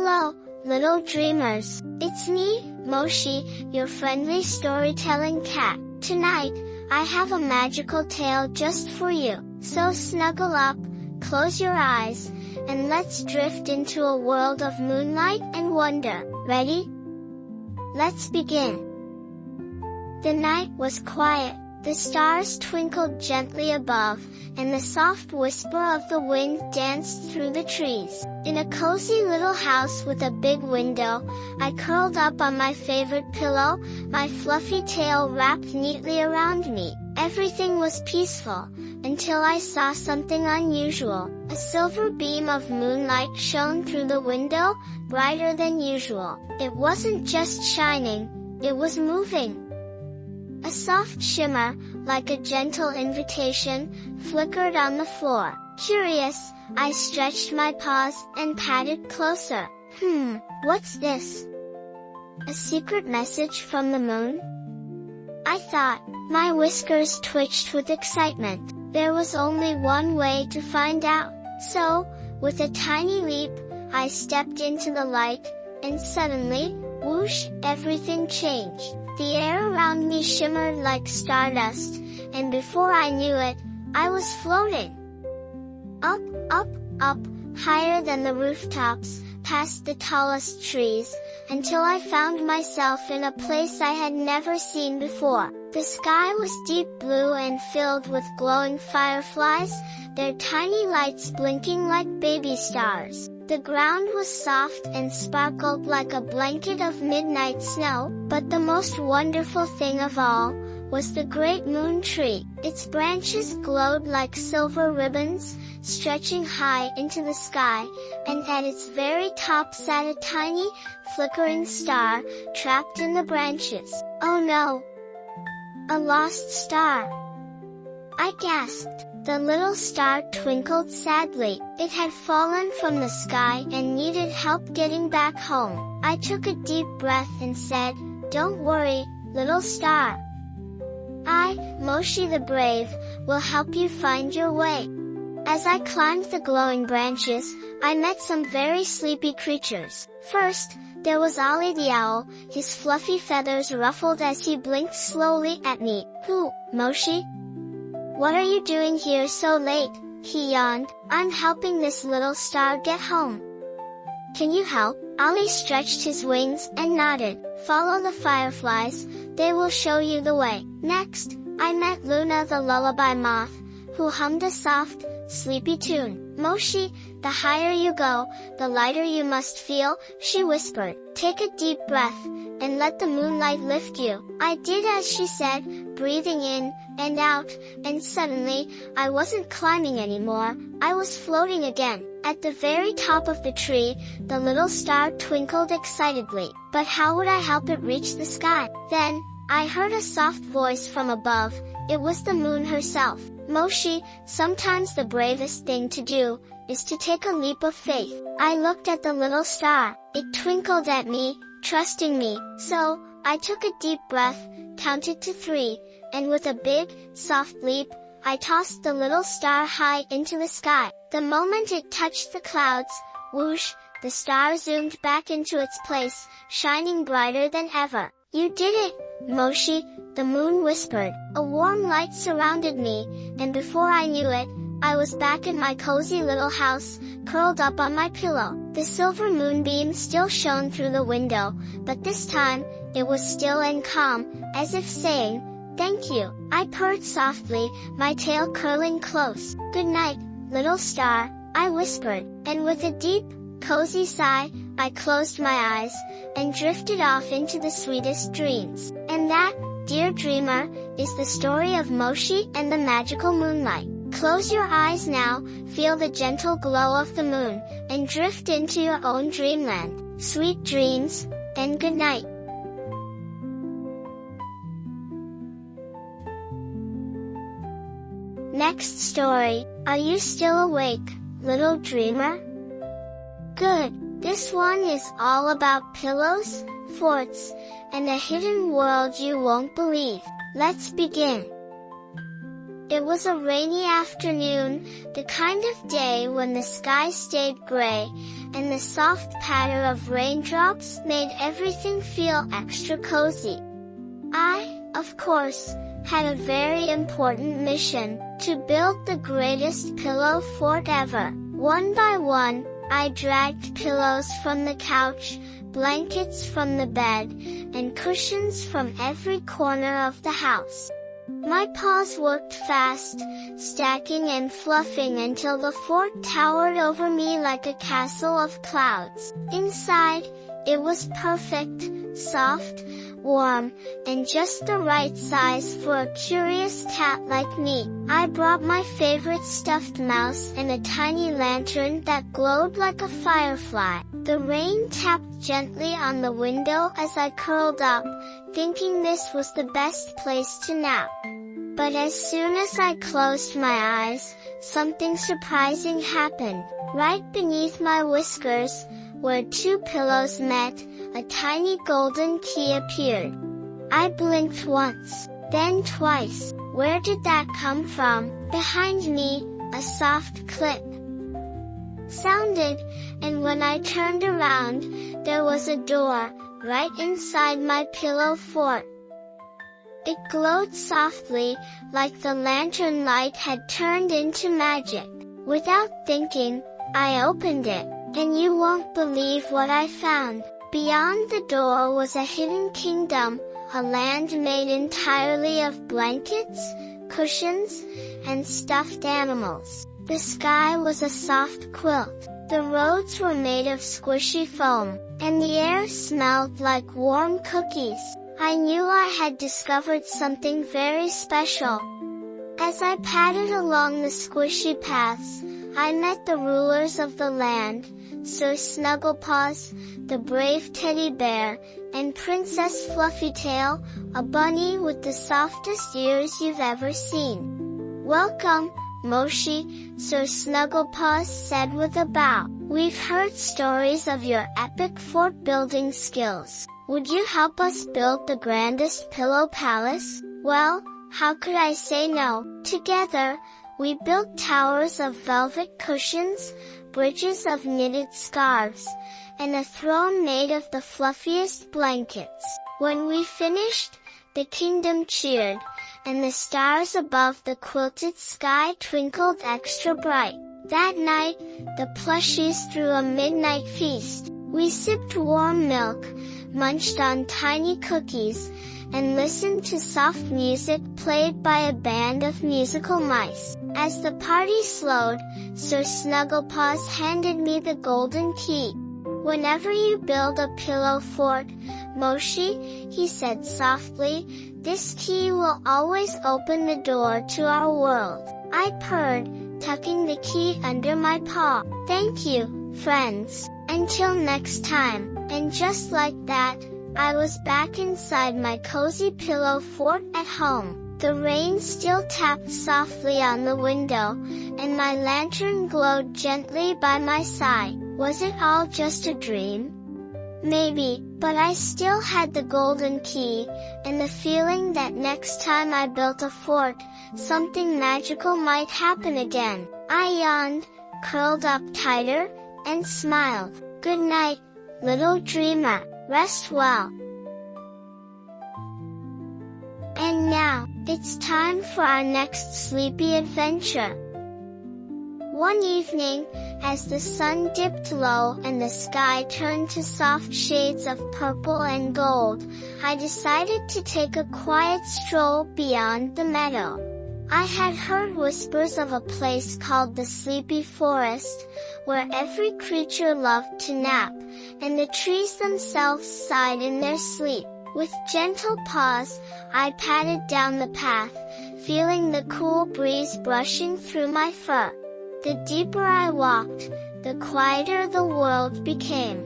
Hello, little dreamers. It's me, Moshi, your friendly storytelling cat. Tonight, I have a magical tale just for you. So snuggle up, close your eyes, and let's drift into a world of moonlight and wonder. Ready? Let's begin. The night was quiet. The stars twinkled gently above, and the soft whisper of the wind danced through the trees. In a cozy little house with a big window, I curled up on my favorite pillow, my fluffy tail wrapped neatly around me. Everything was peaceful, until I saw something unusual. A silver beam of moonlight shone through the window, brighter than usual. It wasn't just shining, it was moving. A soft shimmer, like a gentle invitation, flickered on the floor. Curious, I stretched my paws and patted closer. What's this? A secret message from the moon? I thought. My whiskers twitched with excitement. There was only one way to find out. So, with a tiny leap, I stepped into the light, and suddenly, whoosh, everything changed. The air around me shimmered like stardust, and before I knew it, I was floating. Up, up, up, higher than the rooftops, past the tallest trees, until I found myself in a place I had never seen before. The sky was deep blue and filled with glowing fireflies, their tiny lights blinking like baby stars. The ground was soft and sparkled like a blanket of midnight snow, but the most wonderful thing of all was the great moon tree. Its branches glowed like silver ribbons, stretching high into the sky, and at its very top sat a tiny, flickering star, trapped in the branches. Oh no! A lost star! I gasped. The little star twinkled sadly. It had fallen from the sky and needed help getting back home. I took a deep breath and said, "Don't worry, little star. I, Moshi the Brave, will help you find your way." As I climbed the glowing branches, I met some very sleepy creatures. First, there was Ollie the owl, his fluffy feathers ruffled as he blinked slowly at me. "Who, Moshi? What are you doing here so late?" he yawned. "I'm helping this little star get home." "Can you help?" Ollie stretched his wings and nodded. "Follow the fireflies, they will show you the way." Next, I met Luna the lullaby moth, who hummed a soft, sleepy tune. "Moshi, the higher you go, the lighter you must feel," she whispered. "Take a deep breath, and let the moonlight lift you." I did as she said, breathing in and out, and suddenly, I wasn't climbing anymore, I was floating again. At the very top of the tree, the little star twinkled excitedly. But how would I help it reach the sky? Then, I heard a soft voice from above. It was the moon herself. "Moshi, sometimes the bravest thing to do, is to take a leap of faith." I looked at the little star. It twinkled at me, trusting me. So, I took a deep breath, counted to 3, and with a big, soft leap, I tossed the little star high into the sky. The moment it touched the clouds, whoosh, the star zoomed back into its place, shining brighter than ever. "You did it, Moshi," the moon whispered. A warm light surrounded me, and before I knew it, I was back in my cozy little house, curled up on my pillow. The silver moonbeam still shone through the window, but this time, it was still and calm, as if saying, "Thank you." I purred softly, my tail curling close. "Good night, little star," I whispered, and with a deep, cozy sigh, I closed my eyes, and drifted off into the sweetest dreams. And that, dear dreamer, is the story of Moshi and the magical moonlight. Close your eyes now, feel the gentle glow of the moon, and drift into your own dreamland. Sweet dreams, and good night. Next story, are you still awake, little dreamer? Good, this one is all about pillows, forts, and a hidden world you won't believe. Let's begin. It was a rainy afternoon, the kind of day when the sky stayed gray, and the soft patter of raindrops made everything feel extra cozy. I, of course, had a very important mission, to build the greatest pillow fort ever. One by one, I dragged pillows from the couch, blankets from the bed, and cushions from every corner of the house. My paws worked fast, stacking and fluffing until the fort towered over me like a castle of clouds. Inside, it was perfect, soft, warm, and just the right size for a curious cat like me. I brought my favorite stuffed mouse and a tiny lantern that glowed like a firefly. The rain tapped gently on the window as I curled up, thinking this was the best place to nap. But as soon as I closed my eyes, something surprising happened. Right beneath my whiskers, where two pillows met, a tiny golden key appeared. I blinked once, then twice. Where did that come from? Behind me, a soft click sounded, and when I turned around, there was a door, right inside my pillow fort. It glowed softly, like the lantern light had turned into magic. Without thinking, I opened it, and you won't believe what I found. Beyond the door was a hidden kingdom, a land made entirely of blankets, cushions, and stuffed animals. The sky was a soft quilt, the roads were made of squishy foam, and the air smelled like warm cookies. I knew I had discovered something very special. As I padded along the squishy paths, I met the rulers of the land, Sir Snugglepaws, the brave teddy bear, and Princess Fluffytail, a bunny with the softest ears you've ever seen. "Welcome, Moshi," Sir Snugglepaws said with a bow. "We've heard stories of your epic fort building skills. Would you help us build the grandest pillow palace?" Well, how could I say no? Together, we built towers of velvet cushions, bridges of knitted scarves, and a throne made of the fluffiest blankets. When we finished, the kingdom cheered, and the stars above the quilted sky twinkled extra bright. That night, the plushies threw a midnight feast. We sipped warm milk, munched on tiny cookies, and listened to soft music played by a band of musical mice. As the party slowed, Sir Snugglepaws handed me the golden key. "Whenever you build a pillow fort, Moshi," he said softly, "this key will always open the door to our world." I purred, tucking the key under my paw. "Thank you, friends. Until next time." And just like that, I was back inside my cozy pillow fort at home. The rain still tapped softly on the window, and my lantern glowed gently by my side. Was it all just a dream? Maybe, but I still had the golden key, and the feeling that next time I built a fort, something magical might happen again. I yawned, curled up tighter, and smiled. Good night, little dreamer. Rest well. And now, it's time for our next sleepy adventure. One evening, as the sun dipped low and the sky turned to soft shades of purple and gold, I decided to take a quiet stroll beyond the meadow. I had heard whispers of a place called the Sleepy Forest, where every creature loved to nap, and the trees themselves sighed in their sleep. With gentle paws, I padded down the path, feeling the cool breeze brushing through my fur. The deeper I walked, the quieter the world became.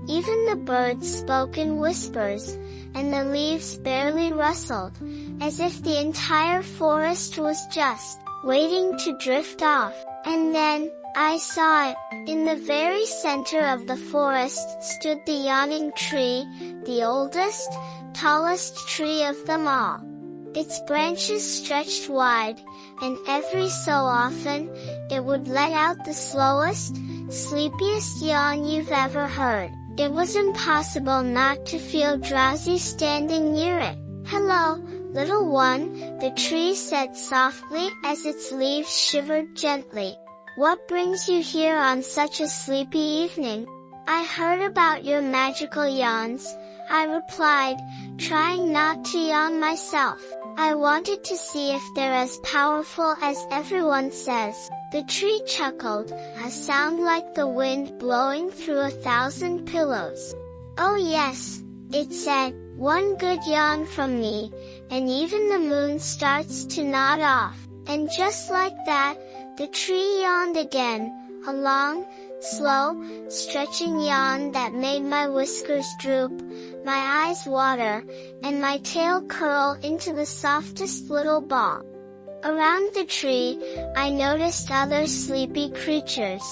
Even the birds spoke in whispers, and the leaves barely rustled, as if the entire forest was just waiting to drift off. And then, I saw it. In the very center of the forest stood the Yawning tree, the oldest, tallest tree of them all. Its branches stretched wide, and every so often, it would let out the slowest, sleepiest yawn you've ever heard. It was impossible not to feel drowsy standing near it. "Hello, little one," the tree said softly as its leaves shivered gently. "What brings you here on such a sleepy evening?" "I heard about your magical yawns," I replied, trying not to yawn myself. "I wanted to see if they're as powerful as everyone says." The tree chuckled, a sound like the wind blowing through 1,000 pillows. "Oh yes," it said, "one good yawn from me, and even the moon starts to nod off." And just like that, the tree yawned again, a long, slow, stretching yawn that made my whiskers droop, my eyes water, and my tail curl into the softest little ball. Around the tree, I noticed other sleepy creatures.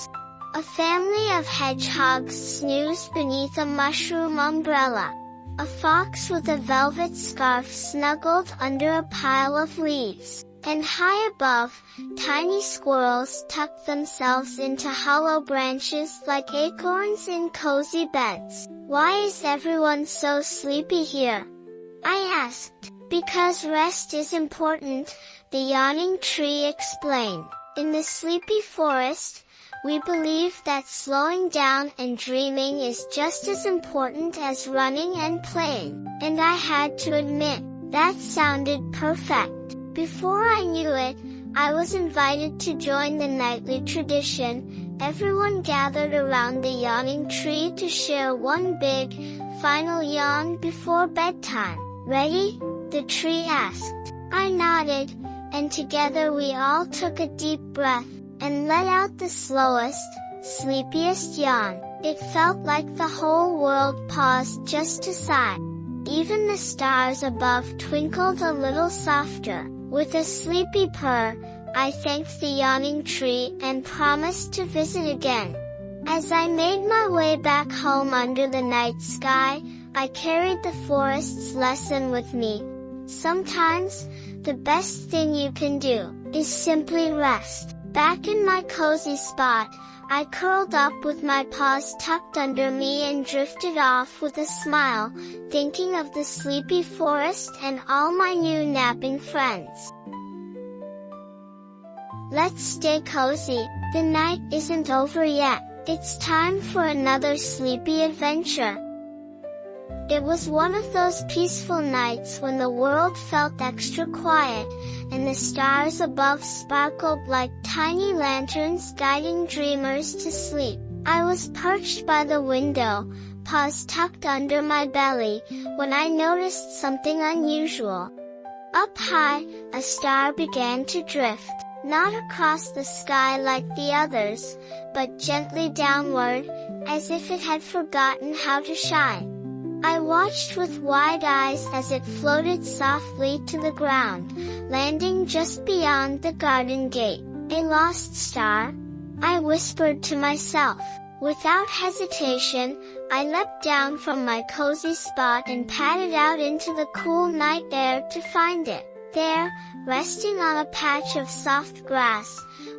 A family of hedgehogs snoozed beneath a mushroom umbrella. A fox with a velvet scarf snuggled under a pile of leaves. And high above, tiny squirrels tucked themselves into hollow branches like acorns in cozy beds. "Why is everyone so sleepy here?" I asked. "Because rest is important," the yawning tree explained. "In the sleepy forest, we believe that slowing down and dreaming is just as important as running and playing." And I had to admit, that sounded perfect. Before I knew it, I was invited to join the nightly tradition. Everyone gathered around the yawning tree to share one big, final yawn before bedtime. "Ready?" the tree asked. I nodded, and together we all took a deep breath, and let out the slowest, sleepiest yawn. It felt like the whole world paused just to sigh. Even the stars above twinkled a little softer. With a sleepy purr, I thanked the yawning tree and promised to visit again. As I made my way back home under the night sky, I carried the forest's lesson with me. Sometimes, the best thing you can do is simply rest. Back in my cozy spot, I curled up with my paws tucked under me and drifted off with a smile, thinking of the sleepy forest and all my new napping friends. Let's stay cozy. The night isn't over yet. It's time for another sleepy adventure. It was one of those peaceful nights when the world felt extra quiet, and the stars above sparkled like tiny lanterns guiding dreamers to sleep. I was perched by the window, paws tucked under my belly, when I noticed something unusual. Up high, a star began to drift, not across the sky like the others, but gently downward, as if it had forgotten how to shine. I watched with wide eyes as it floated softly to the ground, landing just beyond the garden gate. "A lost star?" I whispered to myself. Without hesitation, I leapt down from my cozy spot and padded out into the cool night air to find it. There, resting on a patch of soft grass,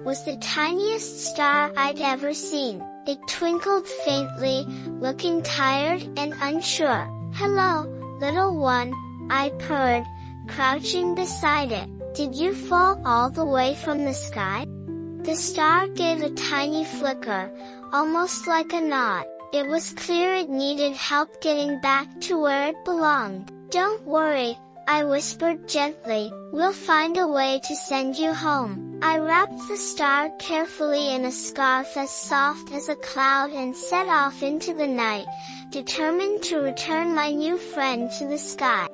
was the tiniest star I'd ever seen. It twinkled faintly, looking tired and unsure. "Hello, little one," I purred, crouching beside it. "Did you fall all the way from the sky?" The star gave a tiny flicker, almost like a nod. It was clear it needed help getting back to where it belonged. "Don't worry," I whispered gently, "we'll find a way to send you home." I wrapped the star carefully in a scarf as soft as a cloud and set off into the night, determined to return my new friend to the sky.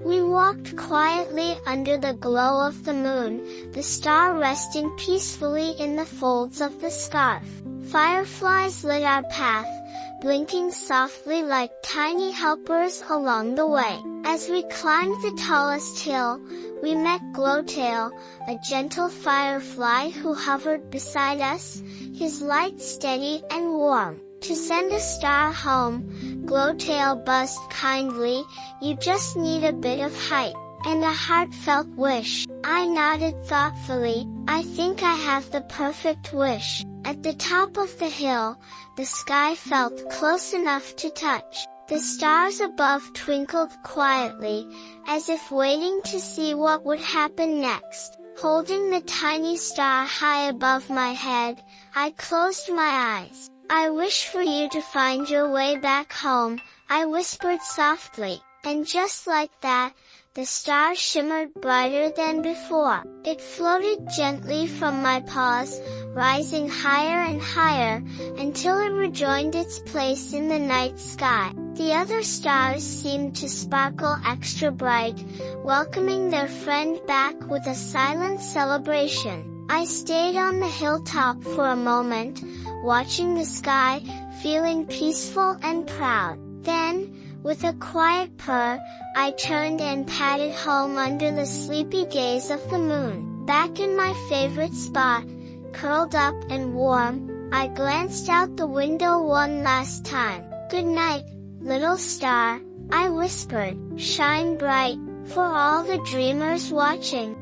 We walked quietly under the glow of the moon, the star resting peacefully in the folds of the scarf. Fireflies lit our path, blinking softly like tiny helpers along the way. As we climbed the tallest hill, we met Glowtail, a gentle firefly who hovered beside us, his light steady and warm. "To send a star home," Glowtail buzzed kindly, "you just need a bit of height, and a heartfelt wish." I nodded thoughtfully. I think I have the perfect wish. At the top of the hill, the sky felt close enough to touch. The stars above twinkled quietly, as if waiting to see what would happen next. Holding the tiny star high above my head, I closed my eyes. I wish for you to find your way back home, I whispered softly, and just like that, the star shimmered brighter than before. It floated gently from my paws, rising higher and higher, until it rejoined its place in the night sky. The other stars seemed to sparkle extra bright, welcoming their friend back with a silent celebration. I stayed on the hilltop for a moment, watching the sky, feeling peaceful and proud. Then, with a quiet purr, I turned and padded home under the sleepy gaze of the moon. Back in my favorite spot, curled up and warm, I glanced out the window one last time. Good night, little star, I whispered. Shine bright, for all the dreamers watching.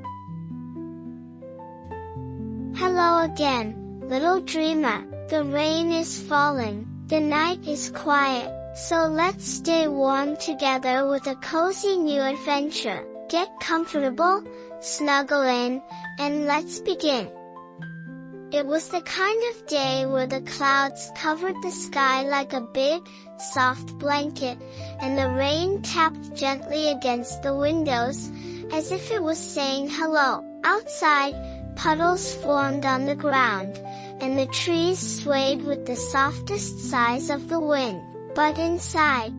Hello again, little dreamer. The rain is falling, the night is quiet, so let's stay warm together with a cozy new adventure. Get comfortable, snuggle in, and let's begin. It was the kind of day where the clouds covered the sky like a big, soft blanket, and the rain tapped gently against the windows, as if it was saying hello. Outside, puddles formed on the ground, and the trees swayed with the softest sighs of the wind. But inside,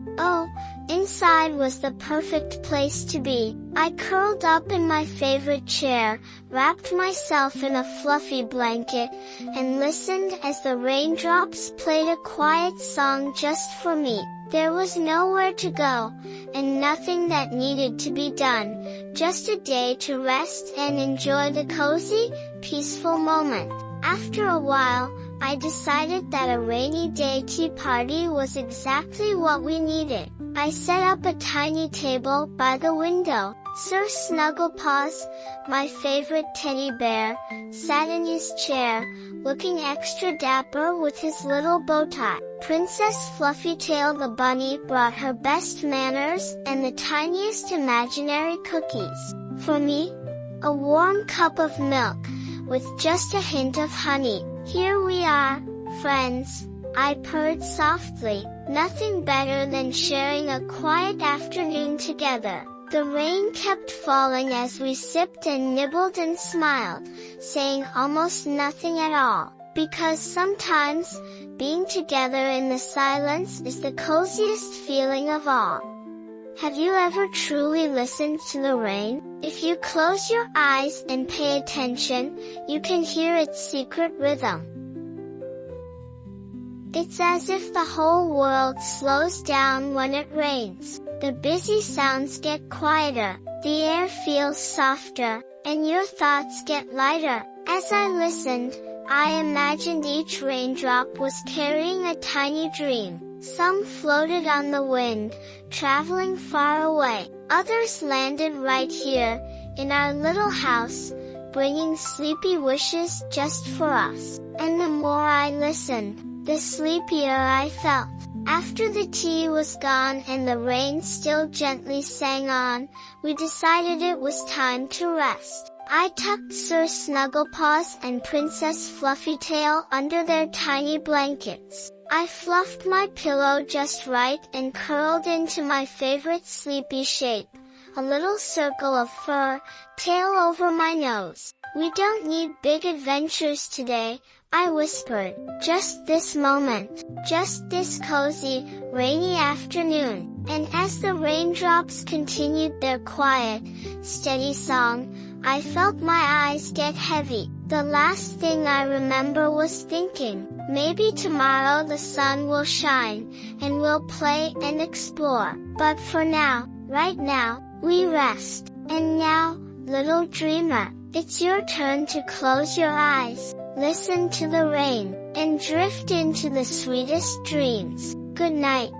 inside was the perfect place to be. I curled up in my favorite chair, wrapped myself in a fluffy blanket, and listened as the raindrops played a quiet song just for me. There was nowhere to go, and nothing that needed to be done, just a day to rest and enjoy the cozy, peaceful moment. After a while, I decided that a rainy day tea party was exactly what we needed. I set up a tiny table by the window. Sir Snugglepaws, my favorite teddy bear, sat in his chair, looking extra dapper with his little bow tie. Princess Fluffytail the bunny brought her best manners and the tiniest imaginary cookies. For me, a warm cup of milk, with just a hint of honey. Here we are, friends, I purred softly. Nothing better than sharing a quiet afternoon together. The rain kept falling as we sipped and nibbled and smiled, saying almost nothing at all. Because sometimes, being together in the silence is the coziest feeling of all. Have you ever truly listened to the rain? If you close your eyes and pay attention, you can hear its secret rhythm. It's as if the whole world slows down when it rains. The busy sounds get quieter, the air feels softer, and your thoughts get lighter. As I listened, I imagined each raindrop was carrying a tiny dream. Some floated on the wind, traveling far away. Others landed right here, in our little house, bringing sleepy wishes just for us. And the more I listened, the sleepier I felt. After the tea was gone and the rain still gently sang on, we decided it was time to rest. I tucked Sir Snugglepaws and Princess Fluffytail under their tiny blankets. I fluffed my pillow just right and curled into my favorite sleepy shape, a little circle of fur, tail over my nose. We don't need big adventures today, I whispered. Just this moment, just this cozy, rainy afternoon. And as the raindrops continued their quiet, steady song, I felt my eyes get heavy. The last thing I remember was thinking, maybe tomorrow the sun will shine, and we'll play and explore. But for now, right now, we rest. And now, little dreamer, it's your turn to close your eyes, listen to the rain, and drift into the sweetest dreams. Good night.